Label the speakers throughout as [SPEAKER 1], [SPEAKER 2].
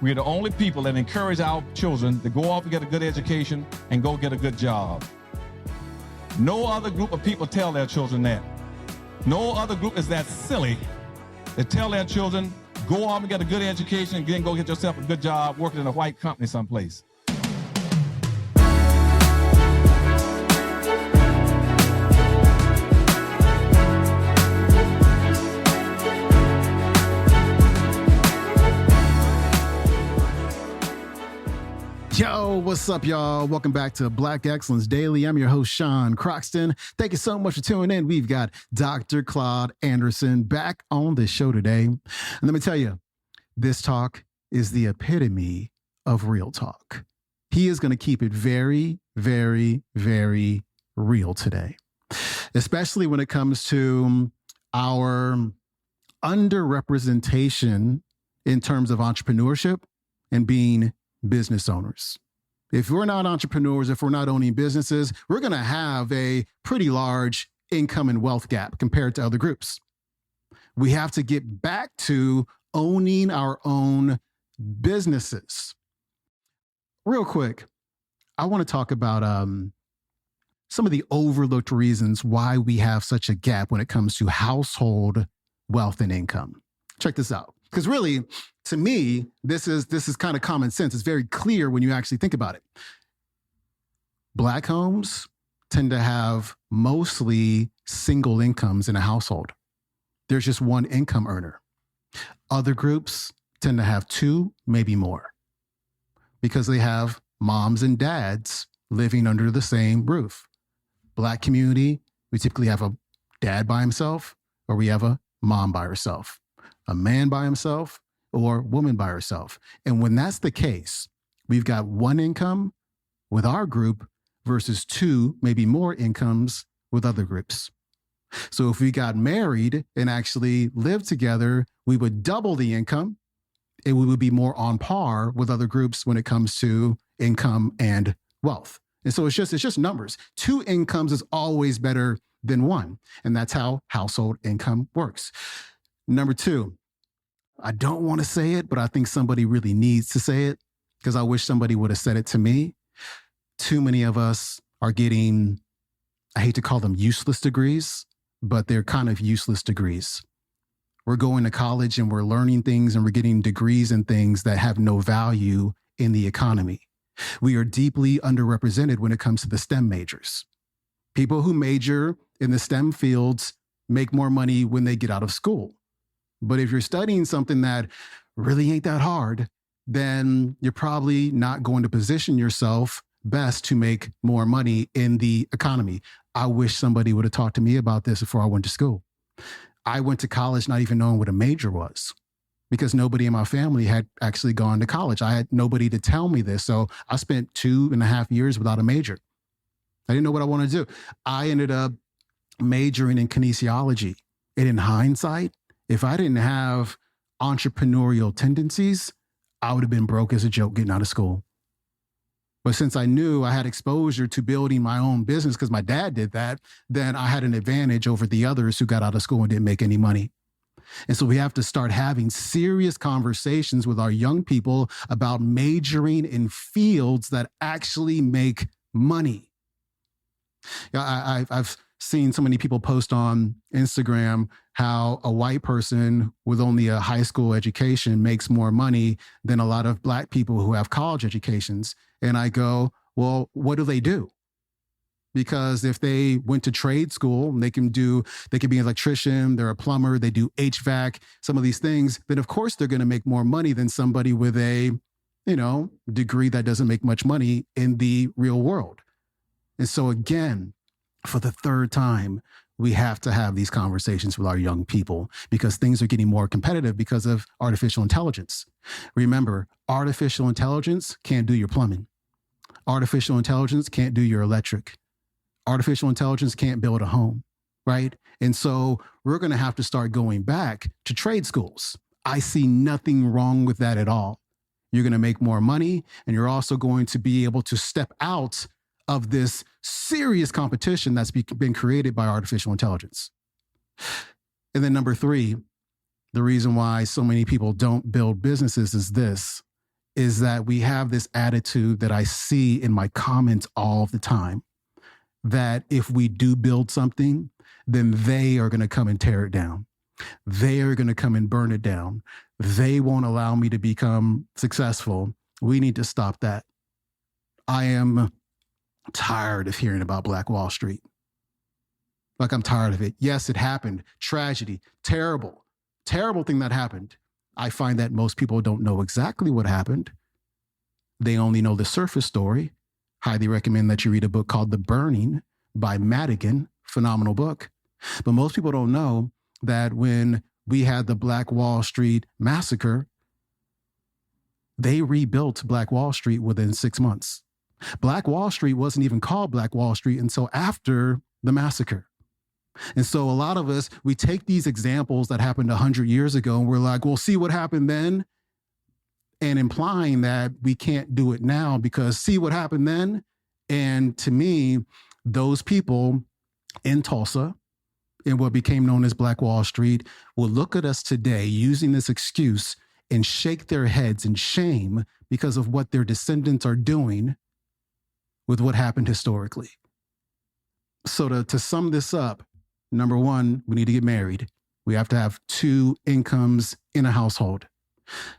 [SPEAKER 1] We're the only people that encourage our children to go off and get a good education and go get a good job. No other group of people tell their children that. No other group is that silly to tell their children, go off and get a good education and then go get yourself a good job working in a white company someplace.
[SPEAKER 2] Yo, what's up, y'all? Welcome back to Black Excellence Daily. I'm your host, Sean Croxton. Thank you so much for tuning in. We've got Dr. Claud Anderson back on the show today. And let me tell you, this talk is the epitome of real talk. He is going to keep it very, very, very real today, especially when it comes to our underrepresentation in terms of entrepreneurship and being business owners. If we're not entrepreneurs, if we're not owning businesses, we're going to have a pretty large income and wealth gap compared to other groups. We have to get back to owning our own businesses. Real quick, I want to talk about some of the overlooked reasons why we have such a gap when it comes to household wealth and income. Check this out. Because really, to me, this is kind of common sense. It's very clear when you actually think about it. Black homes tend to have mostly single incomes in a household. There's just one income earner. Other groups tend to have two, maybe more, because they have moms and dads living under the same roof. Black community, we typically have a dad by himself, or we have a mom by herself. A man by himself or woman by herself. And when that's the case, we've got one income with our group versus two, maybe more incomes with other groups. So if we got married and actually lived together, we would double the income and we would be more on par with other groups when it comes to income and wealth. And so it's just numbers. Two incomes is always better than one. And that's how household income works. Number two, I don't want to say it, but I think somebody really needs to say it because I wish somebody would have said it to me. Too many of us are getting, I hate to call them useless degrees, but they're kind of useless degrees. We're going to college and we're learning things and we're getting degrees in things that have no value in the economy. We are deeply underrepresented when it comes to the STEM majors. People who major in the STEM fields make more money when they get out of school. But if you're studying something that really ain't that hard, then you're probably not going to position yourself best to make more money in the economy. I wish somebody would have talked to me about this before I went to school. I went to college not even knowing what a major was because nobody in my family had actually gone to college. I had nobody to tell me this. So I spent 2.5 years without a major. I didn't know what I wanted to do. I ended up majoring in kinesiology. And in hindsight, if I didn't have entrepreneurial tendencies, I would have been broke as a joke getting out of school. But since I knew I had exposure to building my own business because my dad did that, then I had an advantage over the others who got out of school and didn't make any money. And so we have to start having serious conversations with our young people about majoring in fields that actually make money. I've seen so many people post on Instagram how a white person with only a high school education makes more money than a lot of Black people who have college educations. And I go, well, what do they do? Because if they went to trade school, they can be an electrician, they're a plumber, they do HVAC, some of these things, then of course they're going to make more money than somebody with a, degree that doesn't make much money in the real world. And so again, for the third time, we have to have these conversations with our young people because things are getting more competitive because of artificial intelligence. Remember, artificial intelligence can't do your plumbing. Artificial intelligence can't do your electric. Artificial intelligence can't build a home, right? And so we're going to have to start going back to trade schools. I see nothing wrong with that at all. You're going to make more money, and you're also going to be able to step out of this serious competition that's been created by artificial intelligence. And then number three, the reason why so many people don't build businesses is this. is that we have this attitude that I see in my comments all the time, that if we do build something, then they are going to come and tear it down. They are going to come and burn it down. They won't allow me to become successful. We need to stop that. I am tired of hearing about Black Wall Street. Like, I'm tired of it. Yes, it happened. Tragedy. Terrible. Terrible thing that happened. I find that most people don't know exactly what happened. They only know the surface story. Highly recommend that you read a book called The Burning by Madigan. Phenomenal book. But most people don't know that when we had the Black Wall Street massacre, they rebuilt Black Wall Street within 6 months. Black Wall Street wasn't even called Black Wall Street until after the massacre. And so a lot of us, we take these examples that happened 100 years ago and we're like, well, see what happened then? And implying that we can't do it now because see what happened then? And to me, those people in Tulsa, in what became known as Black Wall Street, will look at us today using this excuse and shake their heads in shame because of what their descendants are doing with what happened historically. So to sum this up, number one, we need to get married. We have to have 2 incomes in a household.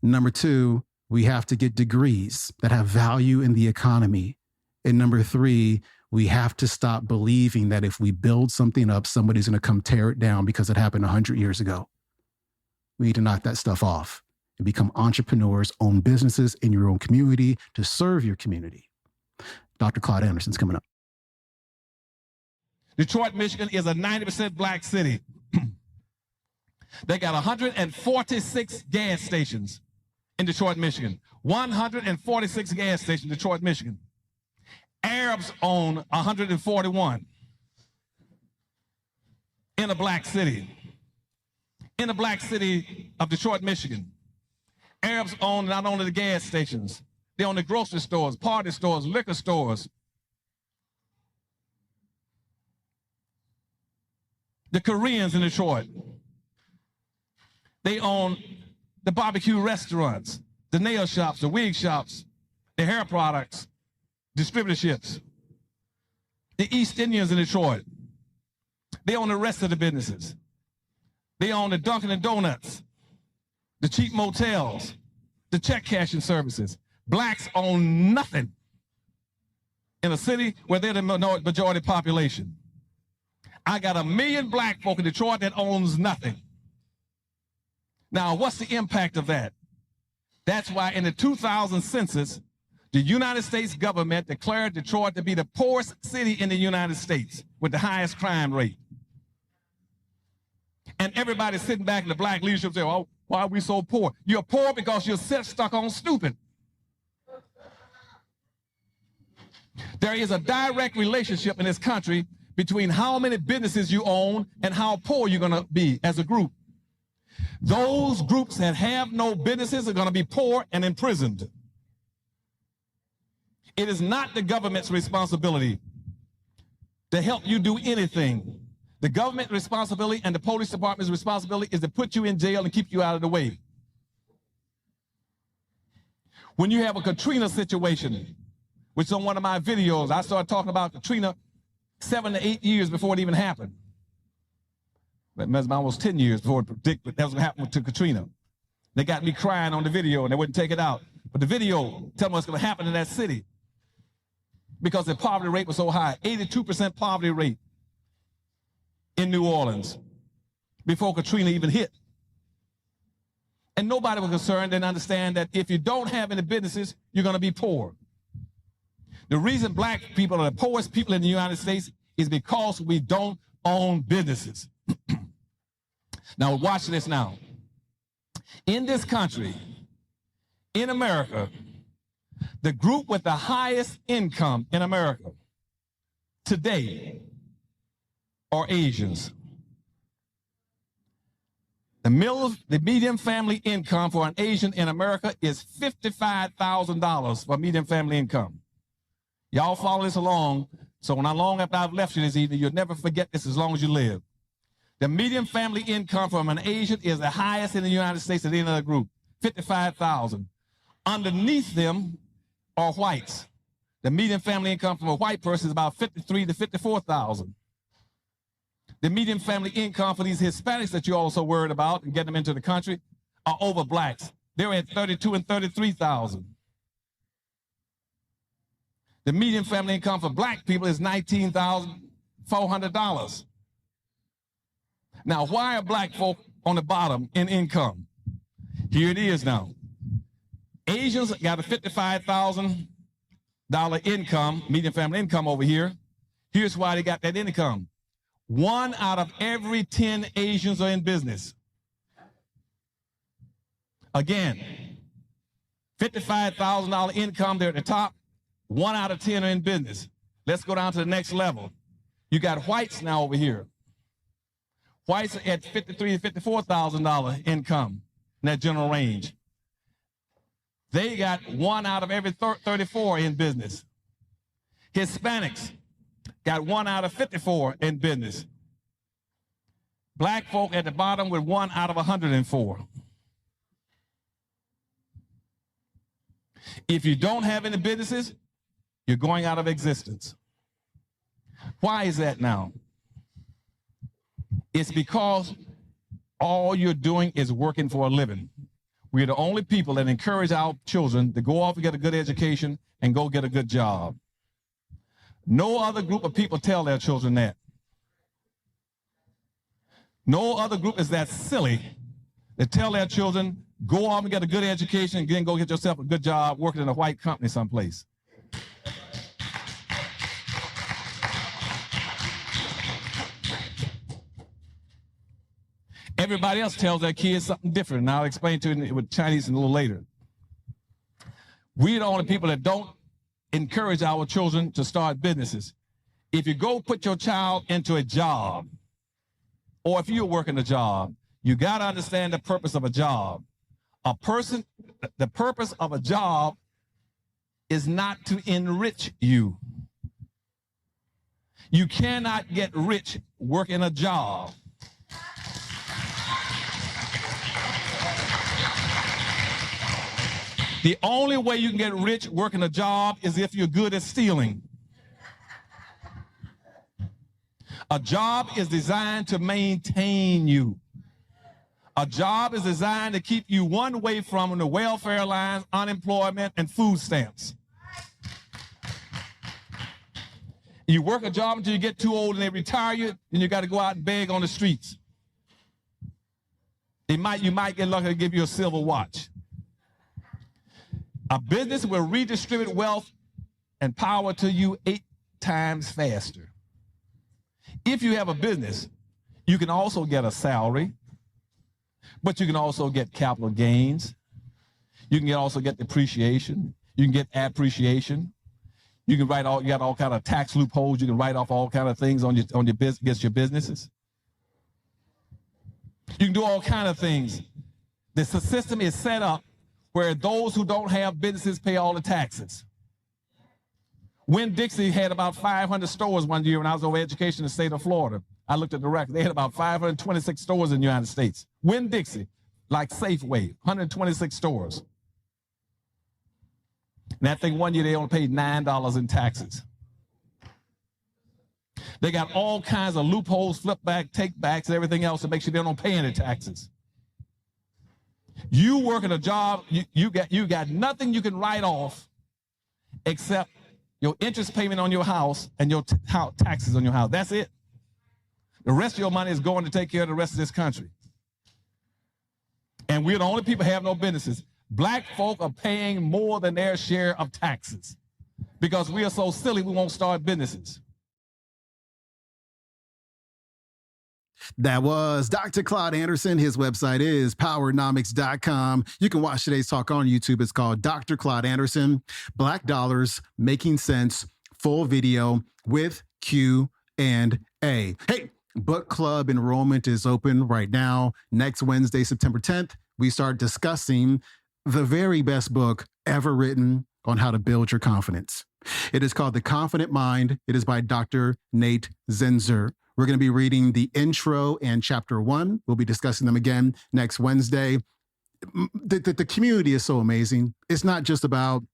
[SPEAKER 2] Number 2, we have to get degrees that have value in the economy. And number 3, we have to stop believing that if we build something up, somebody's going to come tear it down because it happened 100 years ago. We need to knock that stuff off and become entrepreneurs, own businesses in your own community to serve your community. Dr. Claud Anderson's coming up.
[SPEAKER 1] Detroit, Michigan is a 90% black city. They got 146 gas stations in Detroit, Michigan. 146 gas stations in Detroit, Michigan. Arabs own 141 in a black city. In the black city of Detroit, Michigan. Arabs own not only the gas stations, they own the grocery stores, party stores, liquor stores. The Koreans in Detroit, they own the barbecue restaurants, the nail shops, the wig shops, the hair products, distributorships. The East Indians in Detroit, they own the rest of the businesses. They own the Dunkin' and Donuts, the cheap motels, the check cashing services. Blacks own nothing in a city where they're the majority population. I got 1 million black folk in Detroit that owns nothing. Now, what's the impact of that? That's why in the 2000 census, the United States government declared Detroit to be the poorest city in the United States with the highest crime rate. And everybody's sitting back in the black leadership saying, oh, why are we so poor? You're poor because you're stuck on stupid. There is a direct relationship in this country between how many businesses you own and how poor you're going to be as a group. Those groups that have no businesses are going to be poor and imprisoned. It is not the government's responsibility to help you do anything. The government responsibility and the police department's responsibility is to put you in jail and keep you out of the way. When you have a Katrina situation, which on one of my videos, I started talking about Katrina 7 to 8 years before it even happened. That was almost 10 years before it predicted that was going to happen to Katrina. They got me crying on the video and they wouldn't take it out. But the video telling me what's going to happen in that city because the poverty rate was so high, 82% poverty rate in New Orleans before Katrina even hit. And nobody was concerned and understand that if you don't have any businesses, you're going to be poor. The reason black people are the poorest people in the United States is because we don't own businesses. Now, watch this now. In this country, in America, the group with the highest income in America today are Asians. The median family income for an Asian in America is $55,000 for median family income. Y'all follow this along, so when long after I've left you this evening, you'll never forget this as long as you live. The median family income from an Asian is the highest in the United States of any other group, $55,000. Underneath them are whites. The median family income from a white person is about $53,000 to $54,000. The median family income for these Hispanics that you're also worried about and getting them into the country are over blacks. They're at $32,000 and $33,000. The median family income for black people is $19,400. Now, why are black folk on the bottom in income? Here it is now. Asians got a $55,000 income, median family income over here. Here's why they got that income. 1 out of every 10 Asians are in business. Again, $55,000 income, they're at the top. 1 out of 10 are in business. Let's go down to the next level. You got whites now over here. Whites are at $53,000 to $54,000 income in that general range. They got 1 out of every 34 in business. Hispanics got 1 out of 54 in business. Black folk at the bottom with 1 out of 104. If you don't have any businesses, you're going out of existence. Why is that now? It's because all you're doing is working for a living. We're the only people that encourage our children to go off and get a good education and go get a good job. No other group of people tell their children that. No other group is that silly to tell their children, go off and get a good education and then go get yourself a good job working in a white company someplace. Everybody else tells their kids something different, and I'll explain to you with Chinese a little later. We're the only people that don't encourage our children to start businesses. If you go put your child into a job, or if you're working a job, you got to understand the purpose of a job. The purpose of a job is not to enrich you. You cannot get rich working a job. The only way you can get rich working a job is if you're good at stealing. A job is designed to maintain you. A job is designed to keep you one way from the welfare lines, unemployment, and food stamps. You work a job until you get too old and they retire you, then you got to go out and beg on the streets. You might get lucky to give you a silver watch. A business will redistribute wealth and power to you 8 times faster. If you have a business, you can also get a salary, but you can also get capital gains. You can also get depreciation. You can get appreciation. You can you got all kind of tax loopholes. You can write off all kind of things on your business, against your businesses. You can do all kind of things. The system is set up where those who don't have businesses pay all the taxes. Winn-Dixie had about 500 stores one year when I was over education in the state of Florida. I looked at the record. They had about 526 stores in the United States. Winn-Dixie, like Safeway, 126 stores. And that thing one year they only paid $9 in taxes. They got all kinds of loopholes, flip back, take backs, and everything else to make sure they don't pay any taxes. You work at a job, you got nothing you can write off except your interest payment on your house and your taxes on your house. That's it. The rest of your money is going to take care of the rest of this country. And we're the only people who have no businesses. Black folk are paying more than their share of taxes because we are so silly we won't start businesses.
[SPEAKER 2] That was Dr. Claud Anderson. His website is powernomics.com. You can watch today's talk on YouTube. It's called Dr. Claud Anderson, Black Dollars Making Sense, full video with Q&A. Hey, book club enrollment is open right now. Next Wednesday, September 10th, we start discussing the very best book ever written on how to build your confidence. It is called The Confident Mind. It is by Dr. Nate Zinzer. We're going to be reading the intro and chapter 1. We'll be discussing them again next Wednesday. the community is so amazing. It's not just about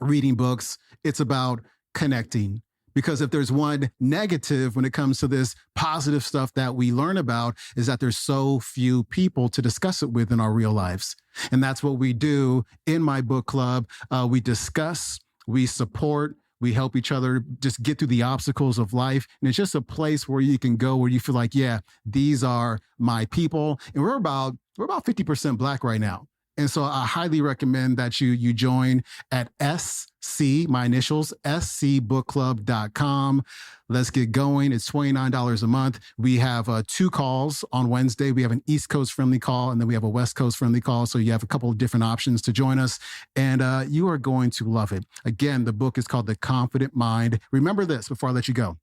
[SPEAKER 2] reading books. It's about connecting. Because if there's one negative when it comes to this positive stuff that we learn about, is that there's so few people to discuss it with in our real lives. And that's what we do in my book club. We discuss, we support, we help each other just get through the obstacles of life. And it's just a place where you can go where you feel like, yeah, these are my people. And we're about 50% Black right now. And so I highly recommend that you join at SC, my initials, scbookclub.com. Let's get going. It's $29 a month. We have 2 calls on Wednesday. We have an East Coast friendly call, and then we have a West Coast friendly call. So you have a couple of different options to join us, and you are going to love it. Again, the book is called The Confident Mind. Remember this before I let you go.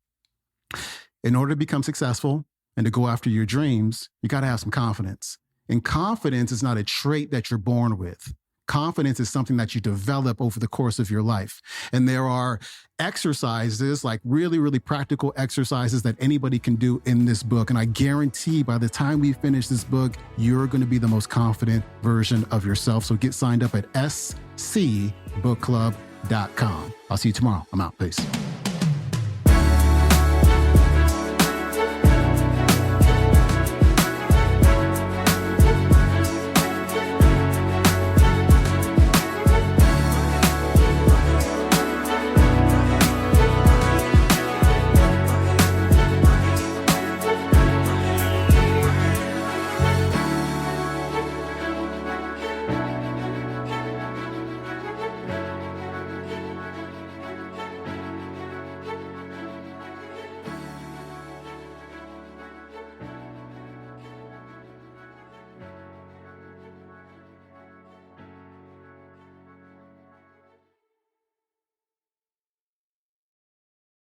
[SPEAKER 2] In order to become successful and to go after your dreams, you got to have some confidence. And confidence is not a trait that you're born with. Confidence is something that you develop over the course of your life. And there are exercises, like really, really practical exercises that anybody can do in this book. And I guarantee by the time we finish this book, you're going to be the most confident version of yourself. So get signed up at scbookclub.com. I'll see you tomorrow. I'm out. Peace.